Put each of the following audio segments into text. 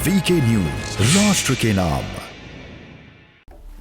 VK news, राष्ट्र के नाम।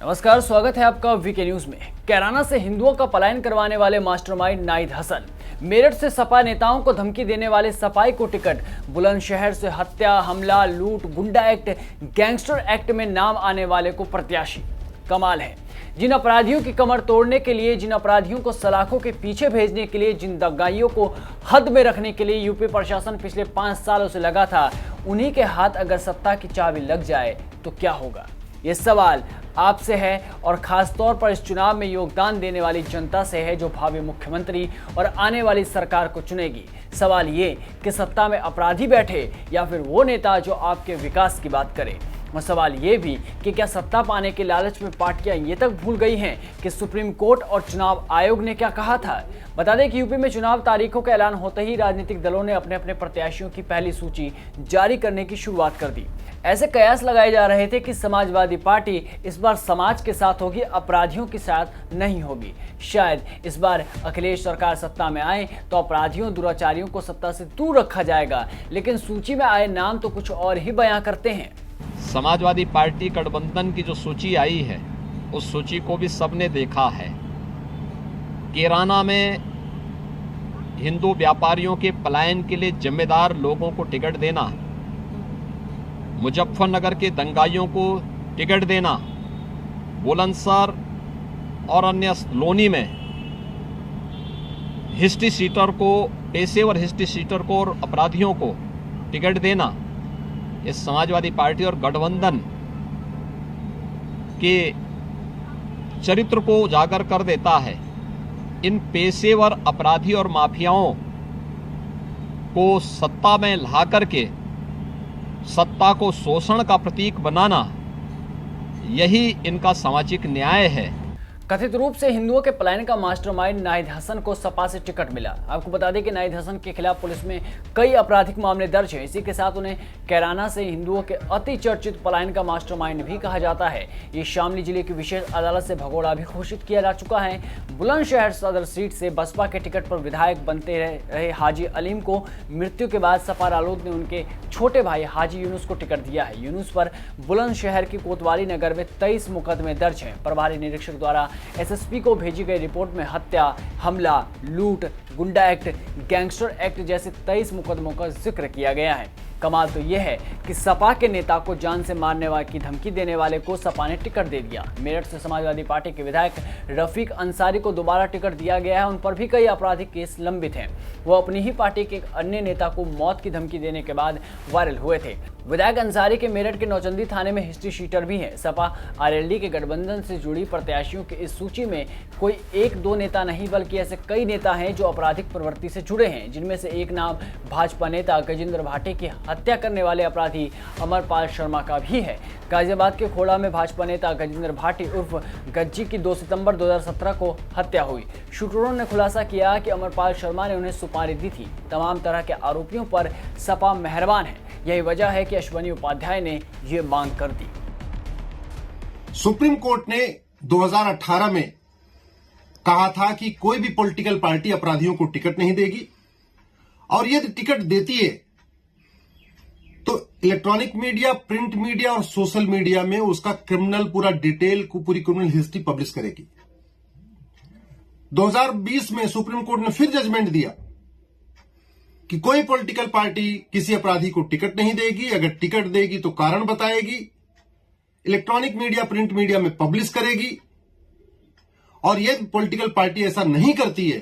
नमस्कार, स्वागत है आपका वीके न्यूज में। कैराना से हिंदुओं का पलायन करवाने वाले मास्टरमाइंड नाहिद हसन, मेरठ से सपा नेताओं को धमकी देने वाले सपाई को टिकट, बुलंदशहर से हत्या, हमला, लूट, गुंडा एक्ट, गैंगस्टर एक्ट में नाम आने वाले को प्रत्याशी। कमाल है, जिन अपराधियों की कमर तोड़ने के लिए, जिन अपराधियों को सलाखों के पीछे भेजने के लिए, जिन दगाइयों को हद में रखने के लिए यूपी प्रशासन पिछले 5 सालों से लगा था, उन्हीं के हाथ अगर सत्ता की चाबी लग जाए तो क्या होगा? ये सवाल आपसे है और खास तौर पर इस चुनाव में योगदान देने वाली जनता से है, जो भावी मुख्यमंत्री और आने वाली सरकार को चुनेगी। सवाल ये कि सत्ता में अपराधी बैठे या फिर वो नेता जो आपके विकास की बात करे। और सवाल ये भी कि क्या सत्ता पाने के लालच में पार्टियां ये तक भूल गई हैं कि सुप्रीम कोर्ट और चुनाव आयोग ने क्या कहा था। बता दें कि यूपी में चुनाव तारीखों का ऐलान होते ही राजनीतिक दलों ने अपने अपने प्रत्याशियों की पहली सूची जारी करने की शुरुआत कर दी। ऐसे कयास लगाए जा रहे थे कि समाजवादी पार्टी इस बार समाज के साथ होगी, अपराधियों के साथ नहीं होगी। शायद इस बार अखिलेश सरकार सत्ता में आए तो अपराधियों, दुराचारियों को सत्ता से दूर रखा जाएगा, लेकिन सूची में आए नाम तो कुछ और ही बयां करते हैं। समाजवादी पार्टी गठबंधन की जो सूची आई है, उस सूची को भी सबने देखा है। कैराना में हिंदू व्यापारियों के पलायन के लिए जिम्मेदार लोगों को टिकट देना, मुजफ्फरनगर के दंगाइयों को टिकट देना, बुलंदशहर और अन्य लोनी में हिस्ट्री सीटर को, पेशेवर हिस्ट्री सीटर को और अपराधियों को टिकट देना, इस समाजवादी पार्टी और गठबंधन के चरित्र को उजागर कर देता है। इन पेशेवर अपराधी और माफियाओं को सत्ता में ला करके सत्ता को शोषण का प्रतीक बनाना, यही इनका सामाजिक न्याय है। कथित रूप से हिंदुओं के पलायन का मास्टरमाइंड नाहिद हसन को सपा से टिकट मिला। आपको बता दें कि नाहिद हसन के खिलाफ पुलिस में कई आपराधिक मामले दर्ज हैं। इसी के साथ उन्हें कैराना से हिंदुओं के अति चर्चित पलायन का मास्टरमाइंड भी कहा जाता है। ये शामली जिले की विशेष अदालत से भगोड़ा भी घोषित किया जा चुका है। बुलंदशहर सदर सीट से बसपा के टिकट पर विधायक बनते रहे हाजी अलीम को मृत्यु के बाद सपा रालोद ने उनके छोटे भाई हाजी यूनुस को टिकट दिया है। यूनुस पर बुलंदशहर की कोतवाली नगर में 23 मुकदमे दर्ज हैं। प्रभारी निरीक्षक द्वारा एसएसपी को भेजी गई रिपोर्ट में हत्या, हमला, लूट, गुंडा एक्ट, गैंगस्टर एक्ट जैसे 23 मुकदमों का जिक्र किया गया है। कमाल तो यह है कि सपा के नेता को जान से मारने वाले की धमकी देने वाले को सपा ने टिकट दे दिया। मेरठ से समाजवादी पार्टी के विधायक रफीक अंसारी को दोबारा टिकट दिया गया है। उन पर भी कई आपराधिक केस लंबित हैं। वो अपनी ही पार्टी के एक अन्य नेता को मौत की धमकी देने के बाद वायरल हुए थे। विधायक अंसारी के मेरठ के नौचंदी थाने में हिस्ट्री शीटर भी हैं। सपा आरएलडी के गठबंधन से जुड़ी प्रत्याशियों की इस सूची में कोई 1-2 नेता नहीं, बल्कि ऐसे कई नेता हैं जो आपराधिक प्रवृत्ति से जुड़े हैं, जिनमें से एक नाम भाजपा नेता गजेंद्र भाटी की हत्या करने वाले अपराधी अमरपाल शर्मा का भी है। गाजियाबाद के खोड़ा में भाजपा नेता गजेंद्र भाटी उर्फ गज्जी की 2 सितंबर 2017 को हत्या हुई। शूटरों ने खुलासा किया कि अमरपाल शर्मा ने उन्हें सुपारी दी थी। तमाम तरह के आरोपियों पर सपा मेहरबान है। यही वजह है कि अश्वनी उपाध्याय ने ये मांग कर दी। सुप्रीम कोर्ट ने 2018 में कहा था कि कोई भी पॉलिटिकल पार्टी अपराधियों को टिकट नहीं देगी, और यदि टिकट देती है तो इलेक्ट्रॉनिक मीडिया, प्रिंट मीडिया और सोशल मीडिया में उसका क्रिमिनल पूरा डिटेल को, पूरी क्रिमिनल हिस्ट्री पब्लिश करेगी। 2020 में सुप्रीम कोर्ट ने फिर जजमेंट दिया कि कोई पॉलिटिकल पार्टी किसी अपराधी को टिकट नहीं देगी, अगर टिकट देगी तो कारण बताएगी, इलेक्ट्रॉनिक मीडिया, प्रिंट मीडिया में पब्लिश करेगी, और यदि पॉलिटिकल पार्टी ऐसा नहीं करती है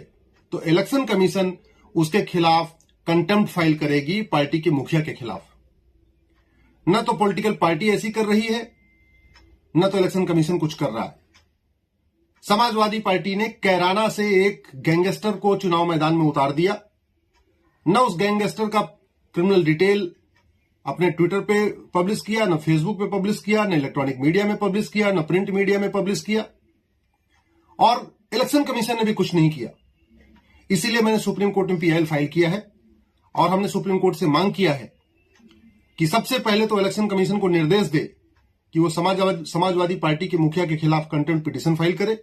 तो इलेक्शन कमीशन उसके खिलाफ कंटेम्प्ट फाइल करेगी, पार्टी के मुखिया के खिलाफ। न तो पॉलिटिकल पार्टी ऐसी कर रही है, न तो इलेक्शन कमीशन कुछ कर रहा है। समाजवादी पार्टी ने कैराना से एक गैंगस्टर को चुनाव मैदान में उतार दिया। न उस गैंगस्टर का क्रिमिनल डिटेल अपने ट्विटर पे पब्लिश किया, न फेसबुक पे पब्लिश किया, न इलेक्ट्रॉनिक मीडिया में पब्लिश किया, न प्रिंट मीडिया में पब्लिश किया, और इलेक्शन कमीशन ने भी कुछ नहीं किया। इसीलिए मैंने सुप्रीम कोर्ट में पीआईएल फाइल किया है, और हमने सुप्रीम कोर्ट से मांग किया है कि सबसे पहले तो इलेक्शन कमीशन को निर्देश दे कि वो समाजवादी पार्टी के मुखिया के खिलाफ कंटेम्प्ट पिटीशन फाइल करे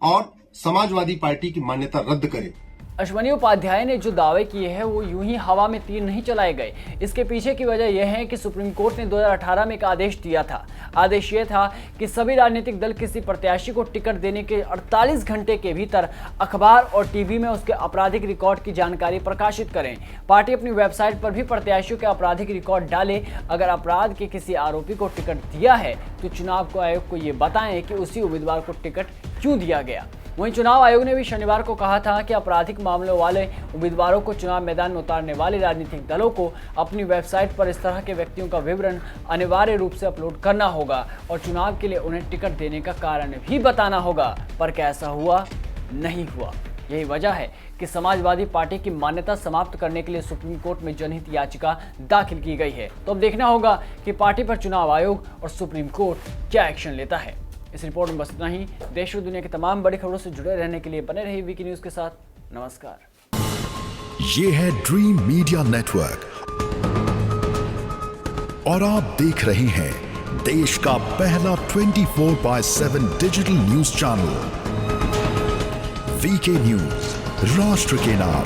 और समाजवादी पार्टी की मान्यता रद्द करे। अश्वनी उपाध्याय ने जो दावे किए हैं वो यूं ही हवा में तीर नहीं चलाए गए। इसके पीछे की वजह यह है कि सुप्रीम कोर्ट ने 2018 में एक आदेश दिया था। आदेश ये था कि सभी राजनीतिक दल किसी प्रत्याशी को टिकट देने के 48 घंटे के भीतर अखबार और टीवी में उसके आपराधिक रिकॉर्ड की जानकारी प्रकाशित करें। पार्टी अपनी वेबसाइट पर भी प्रत्याशियों के आपराधिक रिकॉर्ड डाले। अगर अपराध के किसी आरोपी को टिकट दिया है तो चुनाव आयोग को ये बताएं कि उसी उम्मीदवार को टिकट क्यों दिया गया। वहीं चुनाव आयोग ने भी शनिवार को कहा था कि आपराधिक मामलों वाले उम्मीदवारों को चुनाव मैदान में उतारने वाले राजनीतिक दलों को अपनी वेबसाइट पर इस तरह के व्यक्तियों का विवरण अनिवार्य रूप से अपलोड करना होगा और चुनाव के लिए उन्हें टिकट देने का कारण भी बताना होगा। पर क्या ऐसा हुआ? नहीं हुआ। यही वजह है कि समाजवादी पार्टी की मान्यता समाप्त करने के लिए सुप्रीम कोर्ट में जनहित याचिका दाखिल की गई है। तो अब देखना होगा कि पार्टी पर चुनाव आयोग और सुप्रीम कोर्ट क्या एक्शन लेता है। इस रिपोर्ट में बस इतना ही। देश और दुनिया की तमाम बड़ी खबरों से जुड़े रहने के लिए बने रहिए वीके न्यूज के साथ। नमस्कार। ये है ड्रीम मीडिया नेटवर्क और आप देख रहे हैं देश का पहला 24/7 digital news channel VK news, राष्ट्र के नाम।